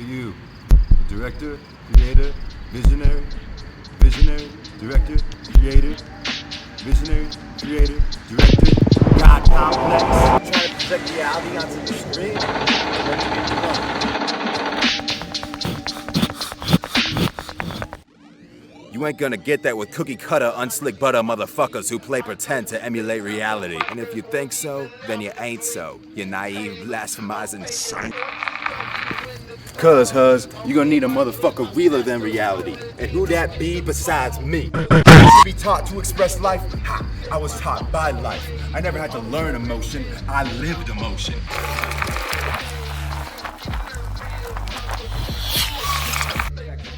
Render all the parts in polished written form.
you? Director, creator, visionary, director, creator, visionary, creator, director, God complex. Trying to project reality onto the screen. You ain't gonna get that with cookie cutter, unslick butter motherfuckers who play pretend to emulate reality. And if you think so, then you ain't so. You naive, blasphemizing son. Cuz, you gonna need a motherfucker realer than reality. And who that be besides me? To be taught to express life? Ha! I was taught by life. I never had to learn emotion, I lived emotion.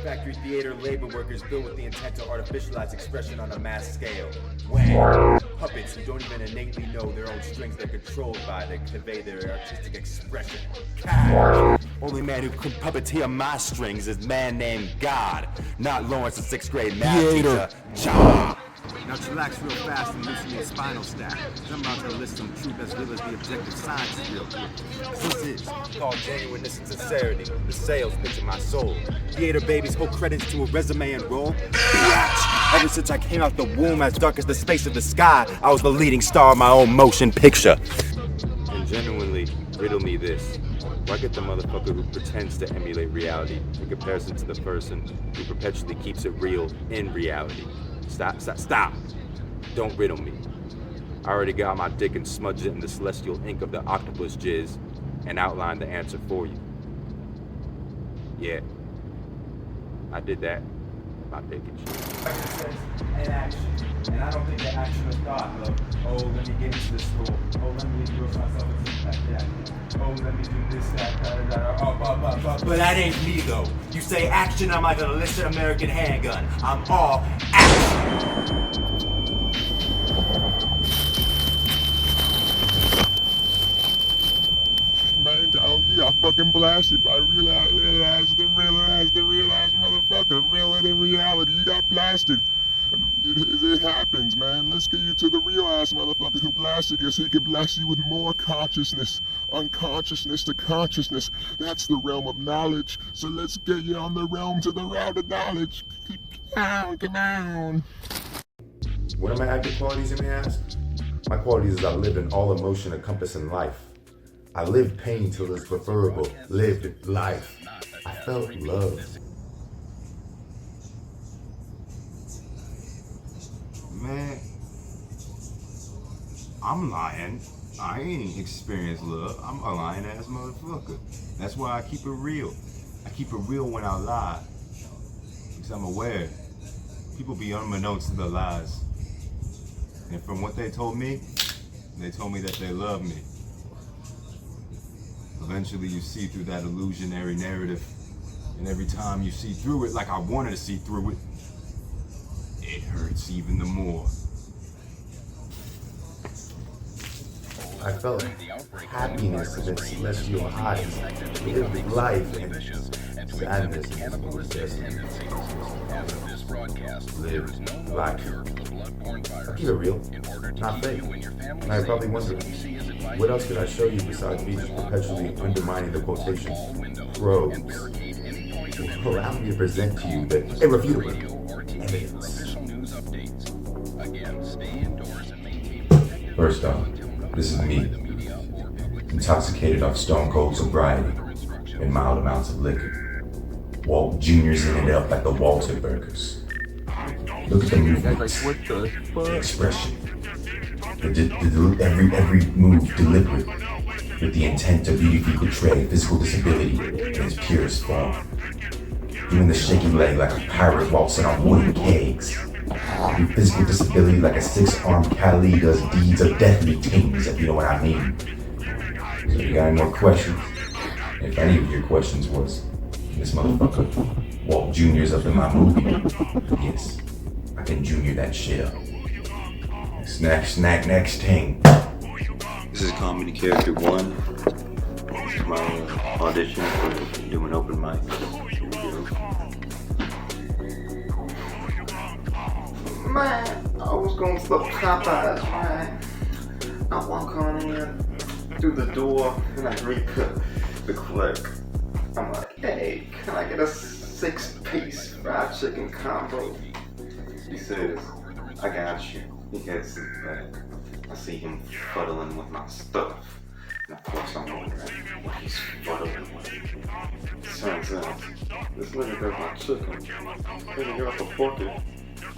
Factory theater labor workers built with the intent to artificialize expression on a mass scale. Wham! Puppets who don't even innately know their own strings they're controlled by to convey their artistic expression. Cow! Only man who could puppeteer my strings is a man named God, not Lawrence, the 6th grade math teacher. Jah! Now chillax real fast and loosen your spinal stack. I'm about to list some truth as real as the objective science is real quick. This is called genuineness and sincerity, the sales pitch of my soul. Theater babies hold credits to a resume and roll. Biatch! Ever since I came out the womb as dark as the space of the sky, I was the leading star of my own motion picture. And genuinely, riddle me this. Why get the motherfucker who pretends to emulate reality in comparison to the person who perpetually keeps it real in reality? Stop. Don't riddle me. I already got my dick and smudged it in the celestial ink of the octopus jizz and outlined the answer for you. Yeah, I did that. My dick and shit. And action. And I don't think that action is thought, look. Oh, let me get into the school. Oh, let me endorse myself and things like that. Oh, let me do this, that, But that ain't me, though. You say action, I'm like an illicit American handgun. I'm all action. Man, dog, you got fucking blasted by realize motherfucker, realer than reality. You got blasted. It happens, man. Let's get you to the real ass motherfucker who blasted you so he can blast you with more consciousness. Unconsciousness to consciousness. That's the realm of knowledge. So let's get you on the realm to the realm of knowledge. Come on. What are my active qualities, you may ask? My qualities is I lived in all emotion encompassing life. I lived pain till it's preferable. Lived life. I felt love. Man, I'm lying. I ain't experienced love. I'm a lying ass motherfucker. That's why I keep it real. I keep it real when I lie. Because I'm aware. People be unbeknownst to the lies. And from what they told me that they love me. Eventually you see through that illusionary narrative. And every time you see through it like I wanted to see through it, it hurts even the more. I felt happiness in its celestial highs. Lived life in sadness and lived life. I keep it real, not fake. And I probably wonder, what else could I show you besides me just perpetually undermining the quotation probes? Allow me to present to you the irrefutable evidence. First off, this is me, intoxicated off stone cold sobriety and mild amounts of liquor. Walt Jr.'s in it up like the Walter Burgers. Look at the movements, the expression, every move deliberate, with the intent to beautifully portray physical disability in its purest form. Doing the shaky leg like a pirate waltzing on wooden kegs. Do physical disability like a 6-armed Kali does deeds of deathly things, if you know what I mean. So if you got any more questions, if any of your questions was, this motherfucker, Walt Jr.'s up in my movie, yes, I can junior that shit up. Next thing. This is Comedy Character 1. This is my audition for doing open mic. Man, I was gonna flip Popeyes, man. I walk on in through the door and I greet the clerk. I'm like, hey, Can I get a 6-piece fried chicken combo? He says, I got you. He gets it back. I see him fuddling with my stuff. And of course I'm wondering what he's fuddling with. Turns out, this nigga got my chicken. Then he got the bucket.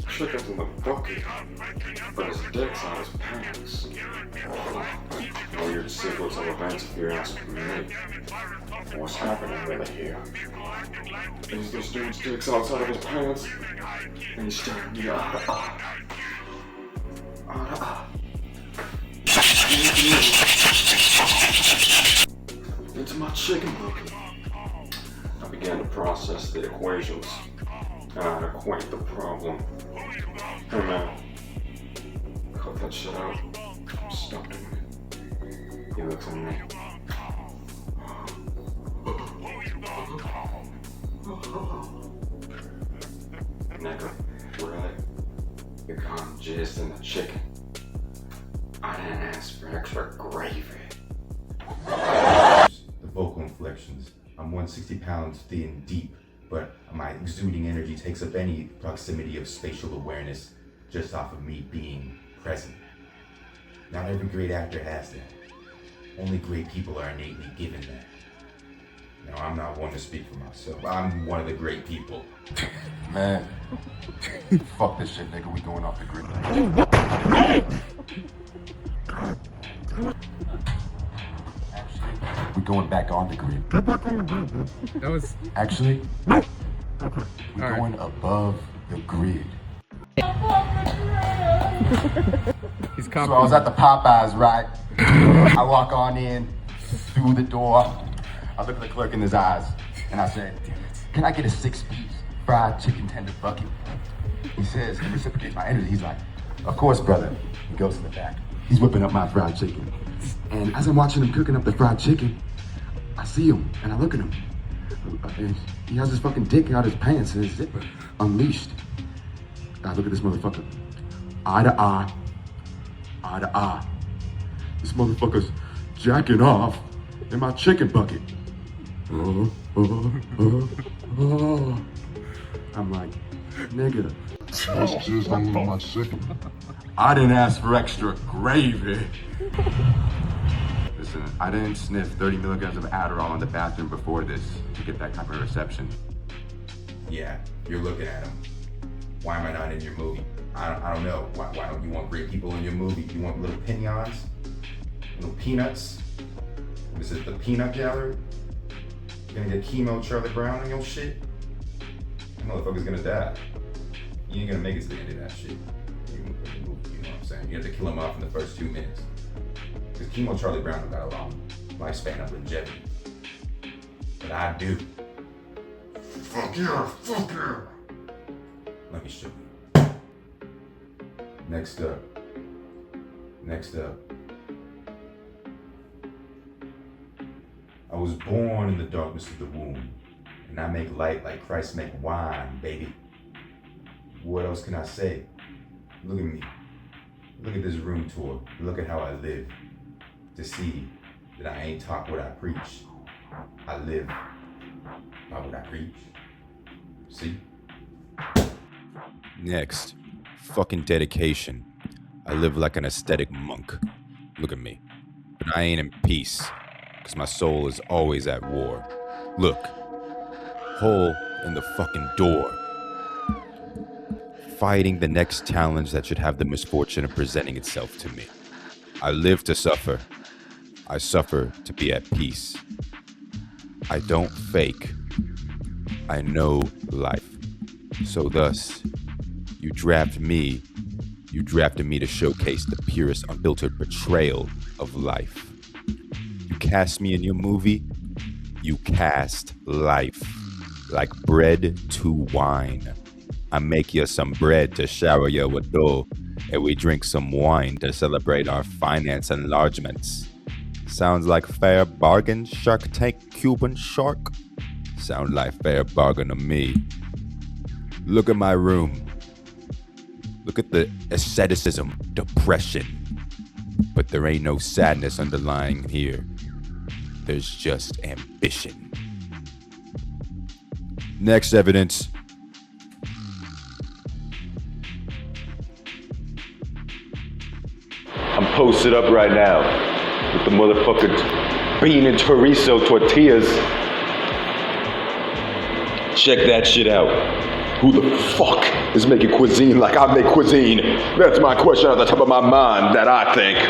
Chicken's in the bucket. But his dick's on his pants. Weird sequence of events if you're asking me. What's happening really here? Is this dude's dick's outside of his pants? And he's staring me into my chicken bucket. I began to process the equations, and I'd equate the problem. Hey man, cut that shit out. Stop doing it. He looks at me. Nigga, really? You're gone jizzed in the chicken. I didn't ask for extra gravy. The vocal inflections. I'm 160 pounds thin deep, but my exuding energy takes up any proximity of spatial awareness just off of me being present. Not every great actor has that. Only great people are innately given that. Now, I'm not one to speak for myself. I'm one of the great people. Man, fuck this shit, nigga. We going off the grid. Actually, we going back on the grid. That was Actually, we going above the grid. he's So I was at the Popeyes, right? I walk on in through the door. I look at the clerk in his eyes, and I said, "Can I get a 6-piece fried chicken tender bucket?" He says, and reciprocates my energy. He's like, "Of course, brother." He goes to the back. He's whipping up my fried chicken. And as I'm watching him cooking up the fried chicken, I see him, and I look at him. And he has his fucking dick out his pants and his zipper unleashed. I look at this motherfucker. Eye to eye. Eye to eye. This motherfucker's jacking off in my chicken bucket. I'm like, nigga, That's just all over my chicken. I didn't ask for extra gravy. Listen, I didn't sniff 30 milligrams of Adderall in the bathroom before this to get that type of reception. Yeah, you're looking at him. Why am I not in your movie? I don't know. Why don't you want great people in your movie? You want little pinions? Little peanuts? This is the peanut gallery? You're gonna get chemo Charlie Brown on your shit? That motherfucker's gonna die. You ain't gonna make it to the end of that shit. You know what I'm saying? You have to kill him off in the first 2 minutes. Because chemo Charlie Brown don't got a long lifespan of longevity. But I do. Fuck yeah, fuck yeah. Let me show you. Next up. I was born in the darkness of the womb, and I make light like Christ make wine, baby. What else can I say? Look at me. Look at this room tour. Look at how I live. To see that I ain't taught what I preach. I live by what I preach. See? Next, fucking dedication. I live like an aesthetic monk. Look at me. But I ain't in peace, because my soul is always at war. Look. Hole in the fucking door. Fighting the next challenge that should have the misfortune of presenting itself to me. I live to suffer. I suffer to be at peace. I don't fake. I know life. So thus, you drafted me to showcase the purest, unfiltered portrayal of life. You cast me in your movie, you cast life. Like bread to wine. I make you some bread to shower you with dough, and we drink some wine to celebrate our finance enlargements. Sounds like fair bargain, Shark Tank Cuban shark? Sound like fair bargain to me. Look at my room. Look at the asceticism, depression. But there ain't no sadness underlying here. There's just ambition. Next evidence. I'm posted up right now with the motherfucking bean and chorizo tortillas. Check that shit out. Who the fuck is making cuisine like I make cuisine? That's my question at the top of my mind that I think.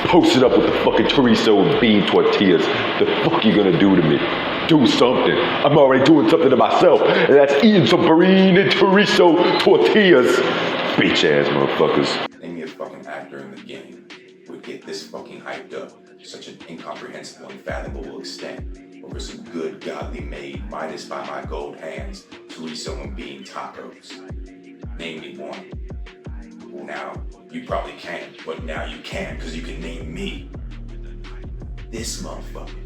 Posted up with the fucking chorizo and bean tortillas. The fuck you gonna do to me? Do something. I'm already doing something to myself, and that's eating some bean and chorizo tortillas. Bitch ass motherfuckers. Name me a fucking actor in the game would get this fucking hyped up to such an incomprehensible, unfathomable extent over some good, godly made, Midas by my gold hands, chorizo and bean tacos. Name me one. Well, now, you probably can't, but now you can, because you can name me. This motherfucker.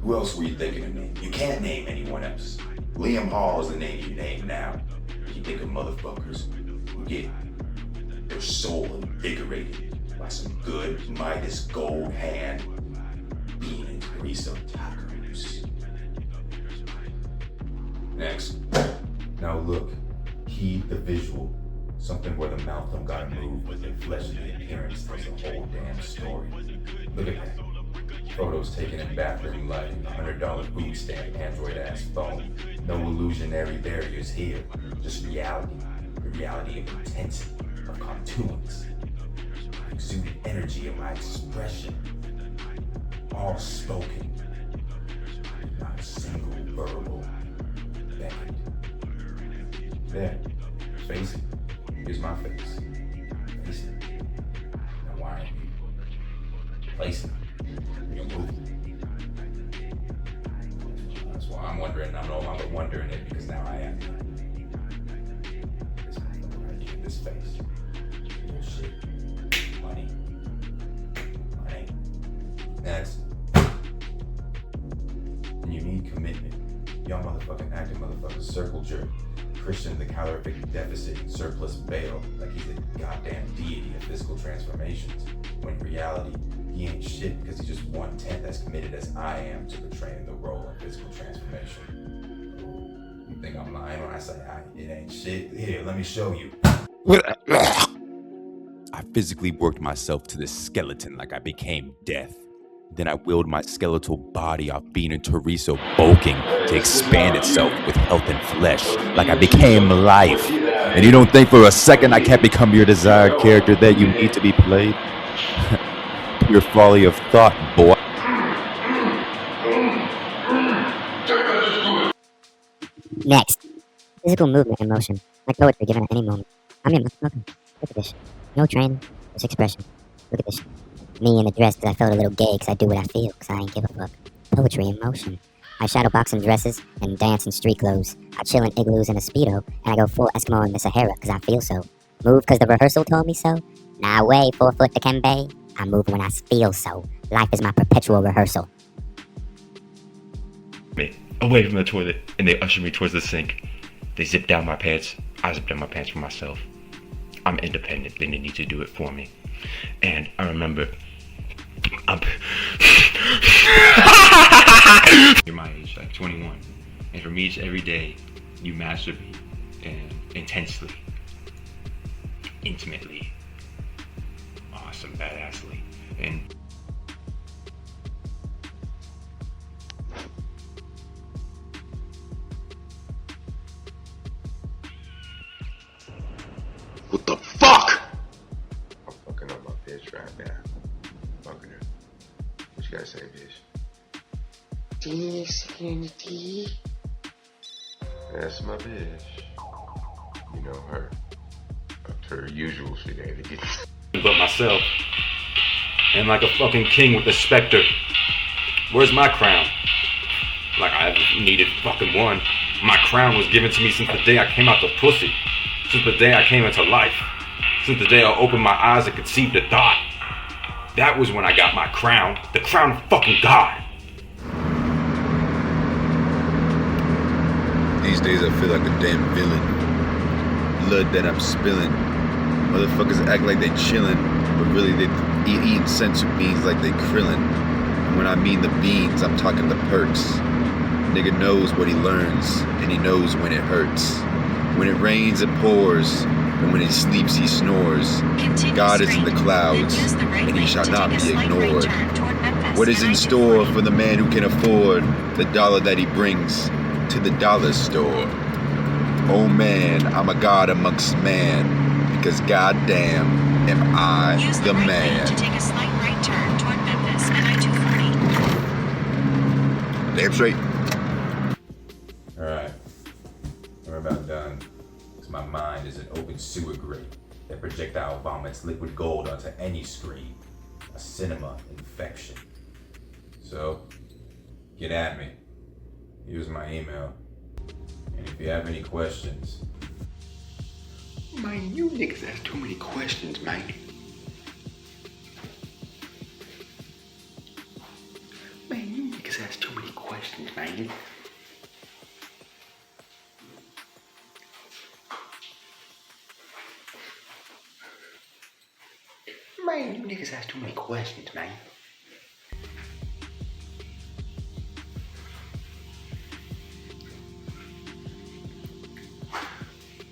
Who else were you thinking of naming? You can't name anyone else. Liam Hall is the name you name now. You think of motherfuckers who get their soul invigorated by some good Midas gold hand bean and chorizo tacos. Next. Now look, heed the visual. Something where the mouth don't gotta move, but the fleshly appearance tells the whole damn story. Look at that. Photos taken in bathroom lighting, $100 food stamp, Android-ass phone. No illusionary barriers here, just reality. The reality of intensity, of cartoons. Exuded energy of my expression. All spoken. Not a single verbal beckon. There, face it. Here's my face. Face it. Now why aren't you placing it? You're moving. That's why I'm wondering. I'm no longer wondering it because now I am. This motherfucker right here, this face. Bullshit. Money. Money. Next. And you need commitment. Young motherfucking acting motherfucker circle jerk. Christian the calorific deficit and surplus bail like he's a goddamn deity of physical transformations. When in reality, he ain't shit because he's just 1/10 as committed as I am to portraying the role of physical transformation. You think I'm lying when I say it ain't shit? Here, let me show you. I physically worked myself to the skeleton like I became death. Then I willed my skeletal body off bean and chorizo bulking to expand itself with health and flesh like I became life. And you don't think for a second I can't become your desired character that you need to be played? Pure folly of thought, boy. Next. Physical movement and motion. Like poetry given at any moment. I'm your motherfucker. Look at this. No training, just expression. Look at this. Me in a dress because I felt a little gay because I do what I feel because I ain't give a fuck. Poetry in motion. I shadow box in dresses and dance in street clothes. I chill in igloos in a Speedo and I go full Eskimo in the Sahara because I feel so. Move because the rehearsal told me so. Nah way, 4 foot to Kembe. I move when I feel so. Life is my perpetual rehearsal. Away from the toilet and they usher me towards the sink. They zip down my pants. I zip down my pants for myself. I'm independent. They need to do it for me. And I remember you're my age, like 21. And for me, it's every day you masturbate and intensely, intimately, awesome, badassly. And What the fuck? I'm fucking up my bitch right now. Fucking her. What you gotta say, bitch? That's my bitch. You know her. Up to her usual shenanigans. but myself, and like a fucking king with a scepter. Where's my crown? Like I haven't needed fucking one. My crown was given to me since the day I came out the pussy. Since the day I came into life. Since the day I opened my eyes and conceived a thought. That was when I got my crown. The crown of fucking God. These days I feel like a damn villain. Blood that I'm spilling. Motherfuckers act like they chillin', but really they eating sensu beans like they krillin'. And when I mean the beans, I'm talking the perks. nigga knows what he learns, and he knows when it hurts. When it rains, it pours, and when he sleeps, he snores. God is in the clouds, and he shall not be ignored. What is in store for the man who can afford the dollar that he brings to the dollar store? Oh man, I'm a god amongst man, because goddamn am I the man. To take a slight right turn toward Memphis and I-240. Damn straight. Alright, we're about done. Because my mind is an open sewer grate that projectile vomits liquid gold onto any screen. A cinema infection. So, get at me. Use my email. And if you have any questions... Man, you niggas ask too many questions, man. Man, you niggas ask too many questions, man. Man, you niggas ask too many questions, man.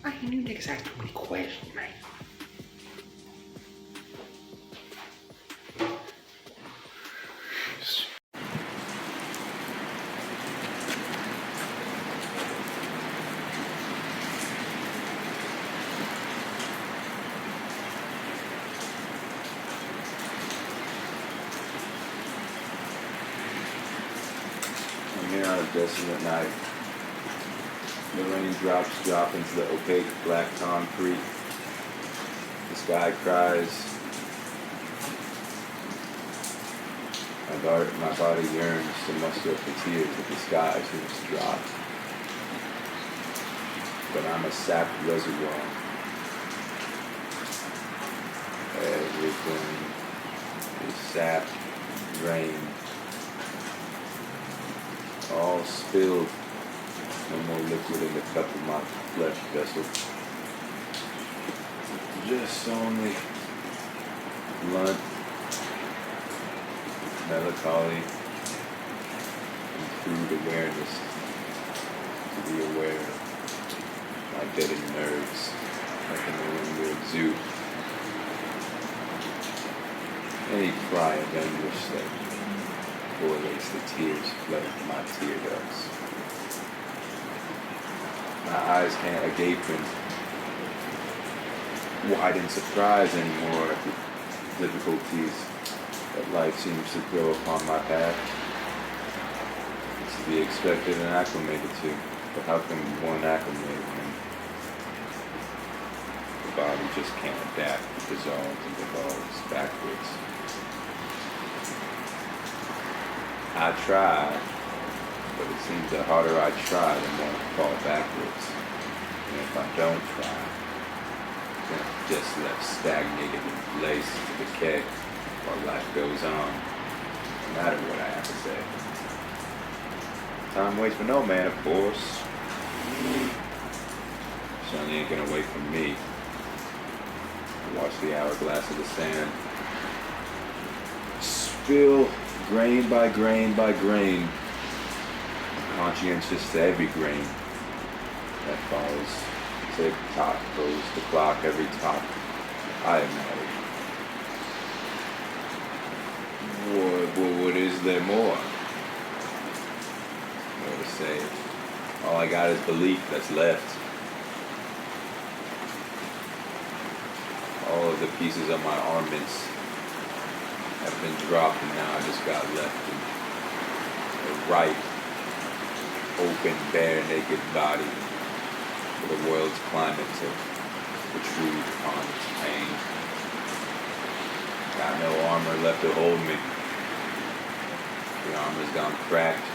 Man, you niggas ask too many questions, man. I'm here on a desolate night. The raindrops drop into the opaque black concrete. The sky cries. My body yearns to muster up the tears that the sky seems to drop. But I'm a sapped reservoir. Everything is sap, rain, all spilled. No more liquid in the cup of my flesh vessel. Just only blunt, melancholy, and crude awareness to be aware of my deadened nerves, like in the Windward Zoo. Any cry of anguish that correlates the tears flooding my tear ducts. My eyes can't agape and wide in surprise anymore at the difficulties that life seems to throw upon my path. It's to be expected and acclimated to, but how can one acclimate when the body just can't adapt, it dissolves and devolves backwards? I try, but it seems the harder I try, the more I fall backwards. And if I don't try, then I'm just left stagnated in place to decay while life goes on, no matter what I have to say. Time waits for no man, of course. Certainly ain't gonna wait for me. I watch the hourglass of the sand spill grain by grain by grain, conscientious to every grain that falls. Tick tock goes the clock every top I imagine. What is there more? More to say? All I got is belief that's left. All of the pieces of my armaments have been dropped, and now I just got left in a ripe, open, bare, naked body for the world's climate to protrude upon its pain. Got no armor left to hold me. The armor's gone cracked.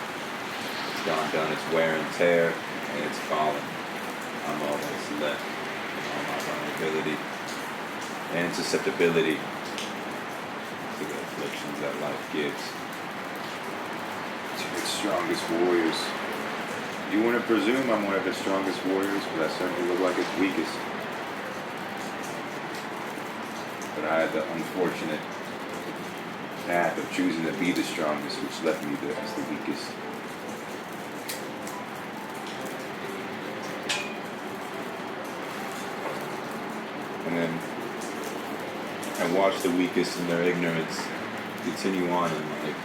It's gone done its wear and tear, and it's fallen. I'm all that's left. All my vulnerability and susceptibility to the afflictions that life gives. To its strongest warriors. You wouldn't presume I'm one of its strongest warriors, but I certainly look like its weakest. But I had the unfortunate path of choosing to be the strongest, which left me as the weakest. them and watch the weakest in their ignorance continue on in life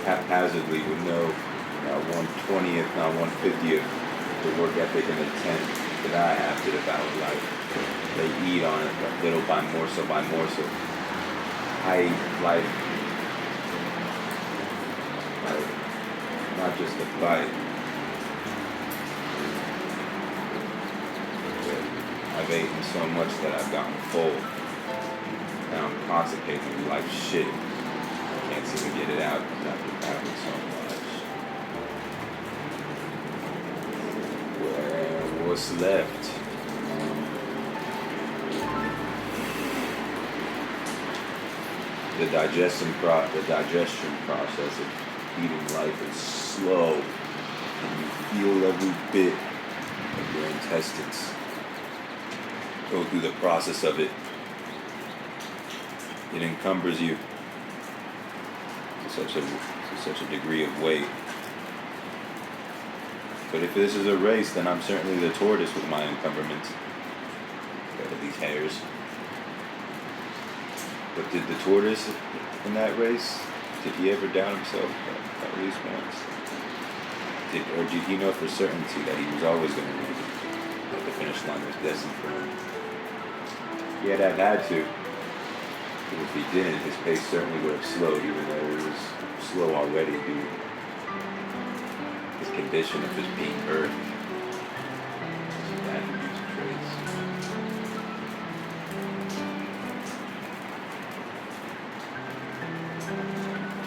haphazardly with no not 1/20th, not 1/50th the work ethic and intent that I have to devour life. They eat on it little by morsel by morsel. I eat life like not just a bite. I've eaten so much that I've gotten full. Now I'm constipated with life shit. I can't seem to get it out because I've been having so much. Well, what's left? The digestion process of eating life is slow, and you feel every bit of your intestines go through the process of it. It encumbers you to such a degree of weight. But if this is a race, then I'm certainly the tortoise with my encumberments. Look at these hairs. But did the tortoise in that race, did he ever doubt himself at least once? Or did he know for certainty that he was always going to win? That the finish line was destined for him? He had to. But if he didn't, his pace certainly would have slowed, even though it was slow already due to his condition of just being birthed. That abuse traits.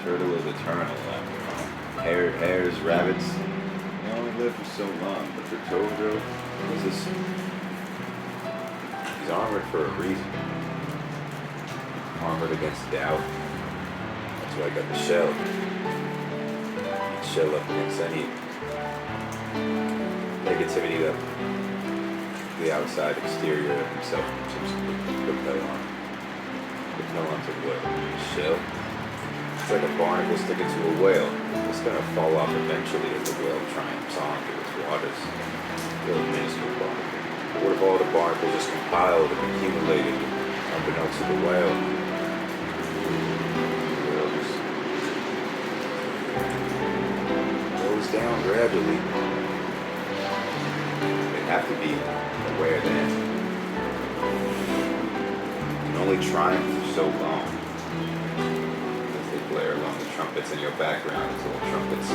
Turtle is eternal, after all. Hares, rabbits, they only live for so long, but the Tojo is this. He's armored for a reason. Armored against doubt. That's why I got the shell. Shell up against any negativity that the outside exterior of himself seems to propel onto the shell. It's like a barnacle sticking to a whale. It's gonna fall off eventually as the whale triumphs on through its waters. Little minuscule barnacle. What if all the barnacles just compiled and accumulated unbeknownst to the whale? The whale just goes down gradually. They have to be aware that you can only triumph for so long. As they blare along the trumpets in your background until the trumpets